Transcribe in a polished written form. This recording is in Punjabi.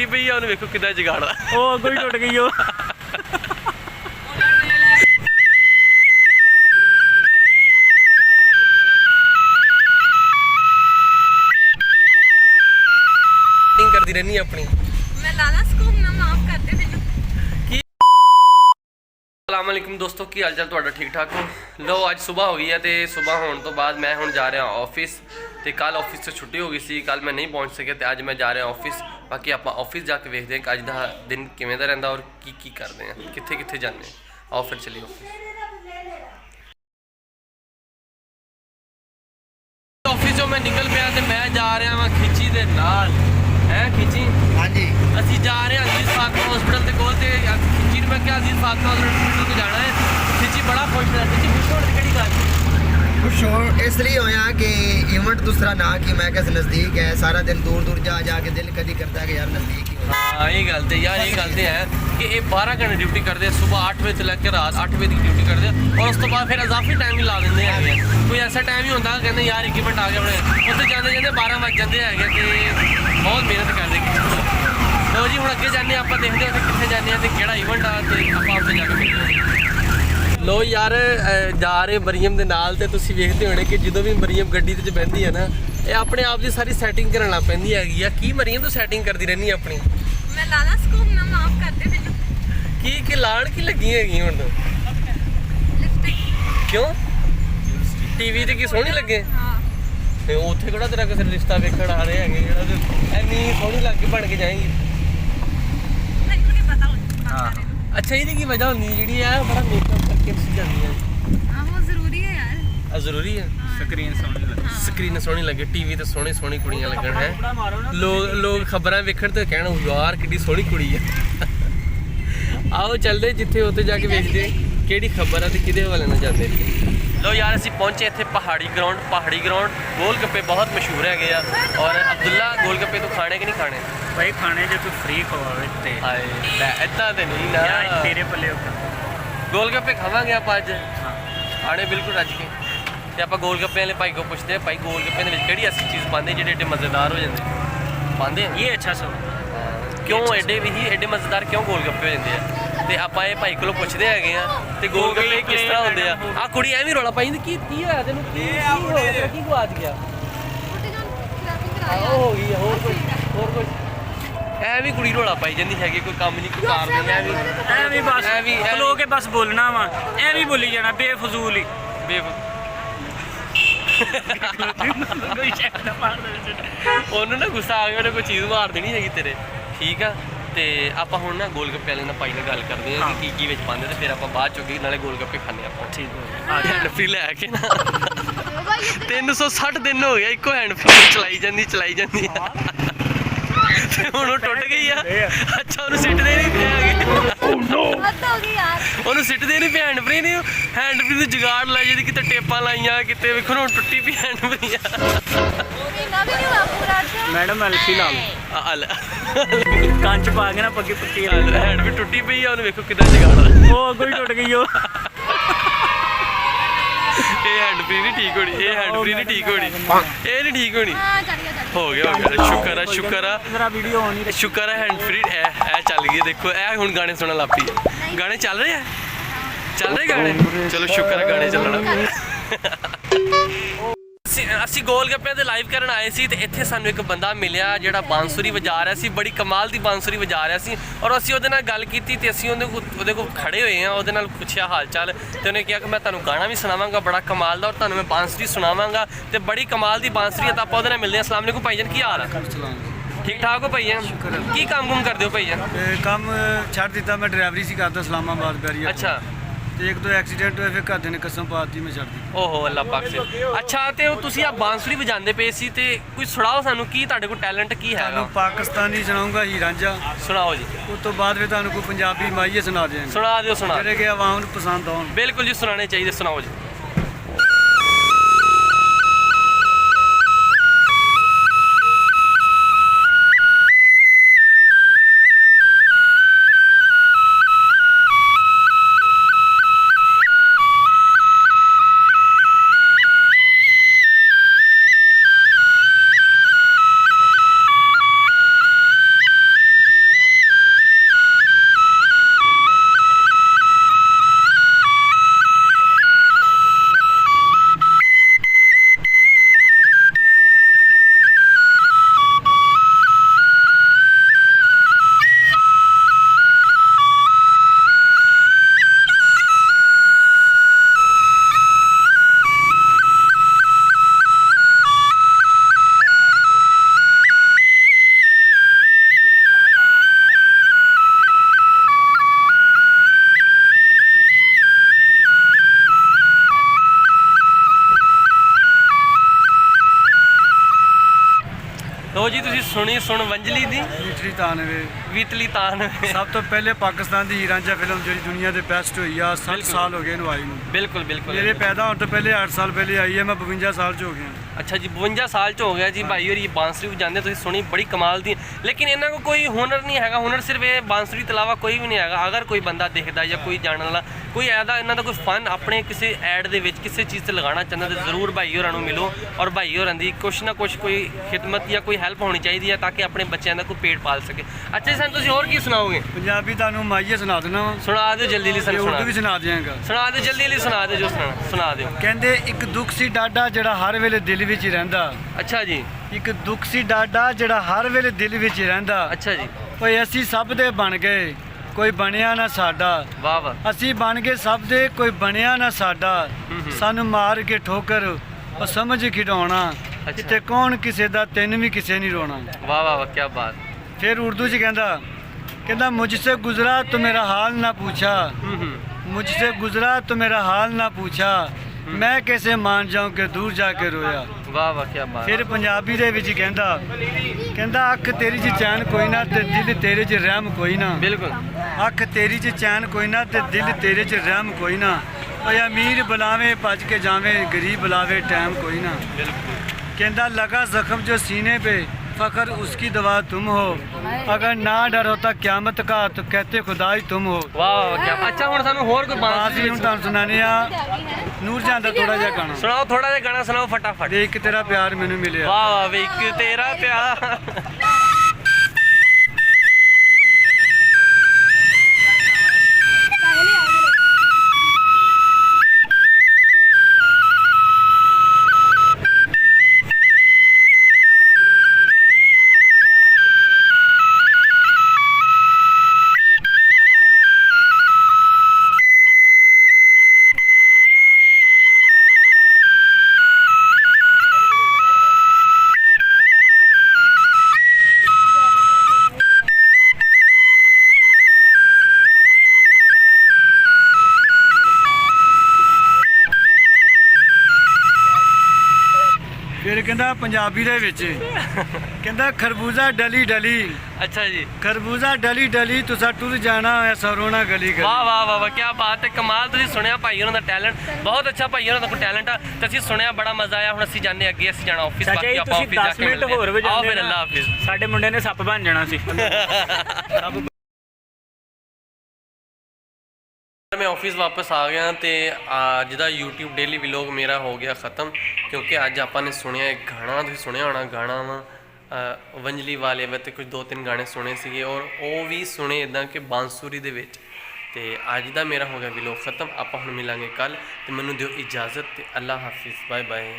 टुटी पई है, उन्हें देखो कितना जगाड़ा ओ कोई टुट गई हो। करती रहनी अपनी मैं लाला स्कूप ना माफ कर दे मैनू। अस्सलामुअलैकुम दोस्तों, की हाल चाल तुहाडा? ठीक ठाक हो? लो अज सुबह हो गई है तो सुबह होने तो बाद मैं हुण जा रहा ऑफिस। तो कल ऑफिस से छुट्टी हो गई सी, कल मैं नहीं पहुँच सकिया तो अज मैं जा रहा ऑफिस। बाकी आप ऑफिस जाके देखते हैं कि अज का दिन किवें दा रहिंदा और की करते हैं, कित्थे कित्थे जाने। आओ फिर चलिए ऑफिस जो मैं निकल पाया तो मैं जा रहा वहाँ खिची दे नाल है। खिची हाँ जी, असी जा रहे हैं अजीज फातिमा हॉस्पिटल के कोल। खिची मैं क्या अजीज फातिमा हॉस्पिटल को जाना है। खिची बड़ा खुश है। खिची खुश होने की गल खुश हो इसलिए होया कि इवेंट दूसरा ना कि मैं कैसे नज़दीक है, सारा दिन दूर दूर जा जाके दिल कभी करता है कि यार नज़दीक ही हो। हाँ ये गल तो यार, ये गल तो है कि ये 12 घंटे ड्यूटी करते हैं, सुबह 8 बजे से लेकर रात 8 बजे की ड्यूटी करते हैं और उस तो बाद फिर इजाफी टाइम ही ला देंगे है। कोई ऐसा टाइम ही होता कहते यार एक इवेंट आ गया अपने उत्थे जाते जाते 12 बज जाते हैं तो बहुत मेहनत करते। लो जी हम अगे जाने आप देखते हैं कितने जाने तो कि इवेंट आ तो आप उत्थे जाके मिलते। लो यार जा रहे मरीम के नाल तो तुसीं वेखदे होणे कि जो भी मरीम गड्डी ते बहिंदी है ना, ये अपने आप की सारी सैटिंग करन लग पैंदी हैगी आ। की मरीम तो सैटिंग करती रहनी है अपनी। मैं लाला स्कूप ना माफ कर दे मैनू। की लाण की लगी हैगी हुण तो? लिपस्टिक क्यों टीवी ते की सोहनी लगे? हां ते उत्थे किहड़ा तेरा किसी रिश्ता वेखण आ रहे हैगे जेड़ा ते एनी सोहनी लग के बन के जाएगी। मैनू नहीं पता हाँ अच्छा ये की वजह होंदी जेड़ी है बड़ा मेकअप करके सी जांदी है। हां वो जरूरी है यार। जरूरी है स्क्रीन सोहनी लगे, स्क्रीन सोहनी लगे, टीवी ते सोहनी सोहनी कुड़ियां लगन है। लोग खबरां वेखण ते कहण यार किड्डी सोहनी कुड़ी है। आओ चलदे जिथे उत्थे जाके वेखदे किहड़ी खबर है ते किहदे हवाले नाल जांदे। लो यार असीं पहुंचे इत्थे पहाड़ी ग्राउंड गोलगप्पे बहुत मशहूर है और अब्दुल्ला गोलगप्पे तो खाने कि नहीं खाने? भाई खाने जो तू फ्री खवावे ते हाय इतना तो नहीं ना, यार तेरे पल्ले गोलगप्पे खावांगे आप अज आने बिल्कुल रज के। तो आप गोलगप्पे वाले भाई को पूछते हैं भाई गोलगप्पे के किहड़ी ऐसी चीज़ पाते जेडे एडे मज़ेदार हो जाते पाते हैं? ये अच्छा सो क्यों एडे मज़ेदार क्यों गोलगप्पे हो जाते हैं? तो आप ये भाई को पुछते हैं तो गोलगप्पे किस तरह होंगे आ कुड़ी एवं रौला पाई की होया तेन की गुआच गया हो गई होर कुछ एवं कुड़ी रौला पाई जाती है कोई काम नहीं कोई कार नहीं ਐਵੇਂ ਬਸ ਖਲੋ ਕੇ ਬਸ ਬੋਲਣਾ ਵਾ ਐਵੇਂ ਬੋਲੀ ਜਾਣਾ ਬੇਫਜ਼ੂਲ ਹੀ ਉਹਨੂੰ ਨਾ ਗੁੱਸਾ ਆ ਗਿਆ ਉਹਨੇ ਕੋਈ ਚੀਜ਼ ਮਾਰ ਦੇਣੀ ਹੈਗੀ ਤੇਰੇ। ਠੀਕ ਆ ਤੇ ਆਪਾਂ ਹੁਣ ਨਾ ਗੋਲਗੱਪੇ ਵਾਲੇ ਨਾਲ ਭਾਈ ਨਾਲ ਗੱਲ ਕਰਦੇ ਹਾਂ ਕਿ ਕੀ ਵਿੱਚ ਪਾਉਂਦੇ ਤੇ ਫਿਰ ਆਪਾਂ ਬਾਅਦ ਚੋਂ ਨਾਲੇ ਗੋਲਗੱਪੇ ਖਾਣੇ ਆਪਾਂ। ਠੀਕ ਆ ਹੈਂਡ ਫ੍ਰੀ ਲੈ ਕੇ ਨਾ 360 ਦਿਨ ਹੋ ਗਿਆ ਇੱਕੋ ਹੈਂਡ ਫ੍ਰੀ ਚਲਾਈ ਜਾਂਦੀ ਤੇ ਹੁਣ ਉਹ ਟੁੱਟ ਗਈ ਆ। ਅੱਛਾ ਉਹਨੂੰ ਸਿੱਟਦੇ ਨਹੀਂ ਪਿਆ हद हो गई यार। ਉਹਨੂੰ ਸਿੱਟਦੇ ਨਹੀਂ ਪਿਆ ਹੈਂਡ ਫ੍ਰੀ ਨਹੀਂ, ਹੈਂਡ ਫ੍ਰੀ ਦੀ ਜੁਗਾੜ ਲਾਈ ਜਿਹਦੀ ਕਿਤੇ ਟੇਪਾਂ ਲਾਈਆਂ ਕਿਤੇ ਵੇਖੋ ਹੁਣ ਟੁੱਟੀ ਪਈ ਹੈਂਡ ਫ੍ਰੀ ਆ। ਮਹੀਨਾ ਵੀ ਨਹੀਂ ਹੋਇਆ ਪੂਰਾ ਅੱਜ। ਮੈਡਮ ਐਲਫੀ ਲਾ ਲਓ ਕੰਚ ਪਾ ਕੇ ਨਾ ਪੱਗੀ ਪੁੱਟੀ ਹੈਂਡ ਵੀ ਟੁੱਟੀ ਪਈ ਆ, ਉਹਨੂੰ ਵੇਖੋ ਕਿਦਾਂ ਜਗਾੜਾ ਉਹ ਕੋਈ ਟੁੱਟ ਗਈ ਉਹ। ਇਹ ਹੈਂਡ ਫ੍ਰੀ ਨਹੀਂ ਠੀਕ ਹੋਣੀ, ਇਹ ਹੈਂਡ ਫ੍ਰੀ ਨਹੀਂ ਠੀਕ ਹੋਣੀ, ਇਹ ਨਹੀਂ ਠੀਕ ਹੋਣੀ। ਹਾਂ ਚੱਲ ਗਿਆ ਹੋ ਗਿਆ ਸ਼ੁਕਰ ਆ ਮੇਰਾ ਵੀਡੀਓ ਆਨ ਹੀ ਸ਼ੁਕਰ ਆ ਹੈਂਡ ਫ੍ਰੀ ਇਹ ਚੱਲ ਗਈ। ਦੇਖੋ ਇਹ ਹੁਣ ਗਾਣੇ ਸੁਣਨ ਲੱਗ ਪਈ। ਗਾਣੇ ਚੱਲ ਰਹੇ ਆ ਗਾਣੇ, ਚਲੋ ਸ਼ੁਕਰ ਆ ਗਾਣੇ ਚੱਲਣਾ। ਅਸੀਂ ਗੋਲਗੱਪਿਆਂ ਦੇ ਲਾਈਵ ਕਰਨ ਆਏ ਸੀ ਤੇ ਇੱਥੇ ਸਾਨੂੰ ਇੱਕ ਬੰਦਾ ਮਿਲਿਆ ਜਿਹੜਾ ਬਾਂਸੁਰੀ ਵਜਾ ਰਿਹਾ ਸੀ, ਬੜੀ ਕਮਾਲ ਦੀ ਬਾਂਸੁਰੀ ਵਜਾ ਰਿਹਾ ਸੀ ਔਰ ਅਸੀਂ ਉਹਦੇ ਨਾਲ ਗੱਲ ਕੀਤੀ ਤੇ ਅਸੀਂ ਉਹਦੇ ਕੋਲ ਖੜੇ ਹੋਏ ਹਾਂ, ਉਹਦੇ ਨਾਲ ਪੁੱਛਿਆ ਹਾਲ ਚਾਲ ਤੇ ਉਹਨੇ ਕਿਹਾ ਕਿ ਮੈਂ ਤੁਹਾਨੂੰ ਗਾਣਾ ਵੀ ਸੁਣਾਵਾਂਗਾ ਬੜਾ ਕਮਾਲ ਦਾ ਔਰ ਤੁਹਾਨੂੰ ਮੈਂ ਬਾਂਸੁਰੀ ਸੁਣਾਵਾਂਗਾ ਤੇ ਬੜੀ ਕਮਾਲ ਦੀ ਬਾਂਸੁਰੀ ਹੈ। ਤਾਂ ਆਪਾਂ ਉਹਦੇ ਨਾਲ ਮਿਲਦੇ ਹਾਂ। ਅਸਲਾਮ ਵਾਲੇਕੁਮ ਭਾਈਜਾਨ, ਕੀ ਹਾਲ ਹੈ? ਠੀਕ ਠਾਕ ਹੋ ਭਾਈਜਾਨ? ਕੀ ਕੰਮ ਕਰਦੇ ਹੋ ਭਾਈਜਾਨ? ਕੰਮ ਛੱਡ ਦਿੱਤਾ, ਮੈਂ ਡਰਾਈਵਰੀ ਸੀ ਕਰਦਾ ਇਸਲਾਮਾਬਾਦ ਬੈਰੀਆ। ਅੱਛਾ ਤੇ ਇੱਕ ਦੋ ਐਕਸੀਡੈਂਟ ਹੋਏ ਫਿਰ ਘਰਦਿਆਂ ਨੇ ਕਸਮ ਪਾਤੀ ਮੈਂ ਛੱਡ ਦਿੱਤੀ। ਓਹੋ ਅੱਲਾ ਪਾਕ ਸੇ। ਅੱਛਾ ਤੇ ਉਹ ਤੁਸੀਂ ਆ ਬਾਂਸੁਰੀ ਵਜਾਉਂਦੇ ਪਏ ਸੀ ਤੇ ਕੋਈ ਸੁਣਾਓ ਸਾਨੂੰ ਕੀ ਤੁਹਾਡੇ ਕੋਲ ਟੈਲੈਂਟ ਕੀ ਹੈਗਾ? ਤੁਹਾਨੂੰ ਪਾਕਿਸਤਾਨੀ ਸੁਣਾਉਂਗਾ ਹੀ ਰਾਂਝਾ, ਸੁਣਾਓ ਜੀ। ਉਸ ਤੋਂ ਬਾਅਦ ਫਿਰ ਤੁਹਾਨੂੰ ਕੋਈ ਪੰਜਾਬੀ ਮਾਈਏ ਸੁਣਾ ਦਿਆਂਗੇ ਸੁਣਾ ਦਿਓ ਜਿਹੜੇ ਕਿ ਆਵਾਮ ਨੂੰ ਪਸੰਦ ਆਉਣ। ਬਿਲਕੁਲ ਜੀ ਸੁਣਾਉਣੇ ਚਾਹੀਦੇ, ਸੁਣਾਓ ਜੀ। ਸੁਣੀ ਸੁਣ ਵੰਜਲੀ ਦੀ ਨੀਟਰੀ ਤਾਨਵੇ ਵੀਤਲੀ ਤਾਨ ਸਭ ਤੋਂ ਪਹਿਲੇ ਪਾਕਿਸਤਾਨ ਦੀ ਹੀਰਾਂਝਾ ਫਿਲਮ ਜਿਹੜੀ ਦੁਨੀਆ ਦੇ ਬੈਸਟ ਹੋਈ ਆ 60 ਬਿਲਕੁਲ। ਸਾਲ ਹੋ ਗਏ ਇਹਨੂੰ ਆਈ ਨੂੰ ਬਿਲਕੁਲ ਬਿਲਕੁਲ ਮੇਰੇ ਪੈਦਾ ਹੋਣ ਤੋਂ ਪਹਿਲੇ 8 ਸਾਲ ਪਹਿਲੇ ਆਈ ਹੈ। ਮੈਂ 52 ਸਾਲ 'ਚ ਹੋ ਗਿਆ। ਅੱਛਾ ਜੀ 52 ਸਾਲ ਚ ਹੋ ਗਿਆ ਜੀ ਭਾਈ ਹੋਰੀ ਬਾਂਸਰੀ ਵਜਾਉਂਦੇ ਤੁਸੀਂ ਸੁਣੀ ਬੜੀ ਕਮਾਲ ਦੀ ਲੇਕਿਨ ਇਹਨਾਂ ਕੋਲ ਕੋਈ ਹੁਨਰ ਨਹੀਂ ਹੈਗਾ ਹੁਨਰ ਸਿਰਫ ਇਹ ਬਾਂਸਰੀ ਤੋਂ ਇਲਾਵਾ ਕੋਈ ਵੀ ਨਹੀਂ ਹੈਗਾ ਅਗਰ ਕੋਈ ਬੰਦਾ ਦੇਖਦਾ ਜਾਂ ਕੋਈ ਜਾਣਨ ਵਾਲਾ ਕੋਈ ਐਦਾ ਇਹਨਾਂ ਦਾ ਕੋਈ ਫਨ ਆਪਣੇ ਕਿਸੇ ਐਡ ਦੇ ਵਿੱਚ ਕਿਸੇ ਚੀਜ਼ ਤੇ ਲਗਾਉਣਾ ਚਾਹੁੰਦਾ ਤਾਂ ਜ਼ਰੂਰ ਭਾਈ ਹੋਰਾਂ ਨੂੰ ਮਿਲੋ ਔਰ ਭਾਈ ਹੋਰਾਂ ਦੀ ਕੁਛ ਨਾ ਕੁਛ ਕੋਈ ਖਿਦਮਤ ਜਾਂ ਕੋਈ ਹੈਲਪ ਹੋਣੀ ਚਾਹੀਦੀ ਹੈ ਤਾਂ ਕਿ ਆਪਣੇ ਬੱਚਿਆਂ ਦਾ ਕੋਈ ਪੇਟ ਪਾਲ ਸਕੇ ਅੱਛਾ ਜੀ ਸਾਨੂੰ ਤੁਸੀਂ ਹੋਰ ਕੀ ਸੁਣਾਓਗੇ ਪੰਜਾਬੀ ਤੁਹਾਨੂੰ ਮਾਈਏ ਸੁਣਾ ਦੇਣਾ ਵਾ ਸੁਣਾ ਦਿਓ ਜਲਦੀ ਲਈ ਤੇ ਸਾਨੂੰ ਉਰਦੂ ਵੀ ਸੁਣਾ ਦਿਆਂਗਾ। ਸੁਣਾ ਦਿਓ ਜਲਦੀ ਲਈ ਸੁਣਾ ਦਿਓ ਜੋ ਸੁਣਾ ਦਿਓ ਕਹਿੰਦੇ ਇੱਕ ਦੁੱਖ ਸੀ ਡਾਡਾ ਜਿਹੜਾ ਹਰ ਵੇਲੇ ਦਿਲ ਵਿੱਚ ਹੀ ਰਹਿੰਦਾ। ਅੱਛਾ ਜੀ ਇੱਕ ਦੁੱਖ ਸੀ ਡਾਡਾ ਜਿਹੜਾ ਹਰ ਵੇਲੇ ਦਿਲ ਵਿੱਚ ਹੀ ਰਹਿੰਦਾ। ਅੱਛਾ ਜੀ ਓਏ ਅਸੀਂ ਸਭ ਦੇ ਬਣ ਗਏ ਕੋਈ ਬਣਿਆ ਨਾ ਸਾਡਾ। ਵਾਹ ਵਾਹ ਅਸੀਂ ਬਣ ਗਏ ਸਭ ਦੇ ਕੋਈ ਬਣਿਆ ਨਾ ਸਾਡਾ। ਸਾਨੂੰ ਮਾਰ ਕੇ ਠੋਕਰ ਉਹ ਸਮਝ ਖਿਡਾਉਣਾ ਅੱਛਾ। ਕਿਤੇ ਕੌਣ ਕਿਸੇ ਦਾ ਤੈਨੂੰ ਵੀ ਕਿਸੇ ਨਹੀਂ ਰੋਣਾ। ਵਾਹ ਵਾਹ ਵਾਹ ਕੀ ਬਾਤ ਫਿਰ ਉਰਦੂ 'ਚ ਕਹਿੰਦਾ ਮੁਝਸੇ ਗੁਜ਼ਰਾ तो मेरा हाल ना पूछा मुझसे गुजरा तो मेरा हाल ना पूछा मैं कैसे मान जाऊं कि दूर जाके रोया। ਵਾਹ ਵਾਹ ਕੀ ਬਾਤ ਫਿਰ ਪੰਜਾਬੀ ਦੇ ਵਿੱਚ ਕਹਿੰਦਾ ਅੱਖ ਤੇਰੀ 'ਚ ਚੈਨ ਕੋਈ ਨਾ ਤੇ ਦਿਲ ਤੇਰੇ 'ਚ ਰਹਿਮ ਕੋਈ ਨਾ। ਬਿਲਕੁਲ ਅੱਖ ਤੇਰੀ 'ਚ ਚੈਨ ਕੋਈ ਨਾ ਤੇ ਦਿਲ ਤੇਰੇ 'ਚ ਰਹਿਮ ਕੋਈ ਨਾ। ਓਏ ਅਮੀਰ ਬੁਲਾਵੇ ਭੱਜ ਕੇ ਜਾਵੇ ਗਰੀਬ ਬੁਲਾਵੇ ਟਾਈਮ ਕੋਈ ਨਾ। ਬਿਲਕੁਲ कहता लगा जख्म जो सीने पे फखर उसकी दवा तुम हो अगर ना डर होता क्यामत का तो कहते खुदा ही तुम हो। ਵਾਹ ਵਾਹ ਕੀ ਅੱਛਾ ਹੁਣ ਸਾਨੂੰ ਹੋਰ ਕੋਈ ਬਾਂਸਰੀ ਅਸੀਂ ਹੁਣ ਤੁਹਾਨੂੰ ਸੁਣਾਣੇ ਆ ਨੂਰਜਹਾਨ ਦਾ ਥੋੜਾ ਜਿਹਾ ਗਾਣਾ। ਸੁਣਾਓ ਥੋੜਾ ਜਿਹਾ ਗਾਣਾ ਸੁਣਾਓ ਫਟਾਫਟ ਦੇਖ ਤੇਰਾ ਪਿਆਰ ਮੈਨੂੰ ਮਿਲਿਆ। ਵਾਹ ਵਾਹ ਵੇ ਇੱਕ ਤੇਰਾ ਪਿਆਰ ਫਿਰ ਕਹਿੰਦਾ ਪੰਜਾਬੀ ਦੇ ਵਿੱਚ ਕਹਿੰਦਾ ਖਰਬੂਜ਼ਾ ਡਲੀ ਡਲੀ ਅੱਛਾ ਜੀ ਖਰਬੂਜ਼ਾ ਡਲੀ ਡਲੀ ਤੁਸਾਂ ਟੁਰ ਜਾਣਾ ਐਸਾ ਰੋਣਾ ਗਲੀ ਗਲੀ। ਵਾਹ ਵਾਹ ਵਾਹ ਵਾਹ ਕੀ ਬਾਤ ਹੈ ਕਮਾਲ ਤੁਸੀਂ ਸੁਣਿਆ ਭਾਈ ਉਹਨਾਂ ਦਾ ਟੈਲੈਂਟ ਬਹੁਤ ਅੱਛਾ ਭਾਈ ਉਹਨਾਂ ਦਾ ਕੋਈ ਟੈਲੈਂਟ ਆ ਤੇ ਅਸੀਂ ਸੁਣਿਆ ਬੜਾ ਮਜ਼ਾ ਆਇਆ ਹੁਣ ਅਸੀਂ ਜਾਣੇ ਅੱਗੇ ਅਸੀਂ ਜਾਣਾ ਆਫਿਸ ਚਾਚਾ ਜੀ ਤੁਸੀਂ 10 ਮਿੰਟ ਹੋਰ ਆਓ ਵਜਾਉਂਦੇ ਫਿਰ ਅੱਲਾ ਹਾਫਿਜ਼ ਸਾਡੇ ਮੁੰਡੇ ਨੇ ਸੱਪ ਬਣ ਜਾਣਾ ਸੀ। मैं ऑफिस वापस आ गया तो अज का यूट्यूब डेली व्लॉग मेरा हो गया ख़त्म क्योंकि अज आपने सुनिया एक गाना तुसीं सुनिया होना गाना वा वंजली वाले वे तो कुछ 2-3 गाने सुने थे और वो भी सुने इदा कि बांसुरी दे विच। ते अज का मेरा हो गया व्लॉग ख़त्म। आप हुण मिलांगे कल तो मैनूं दिओ इजाज़त ते अल्लाह हाफिज़ बाय बाय।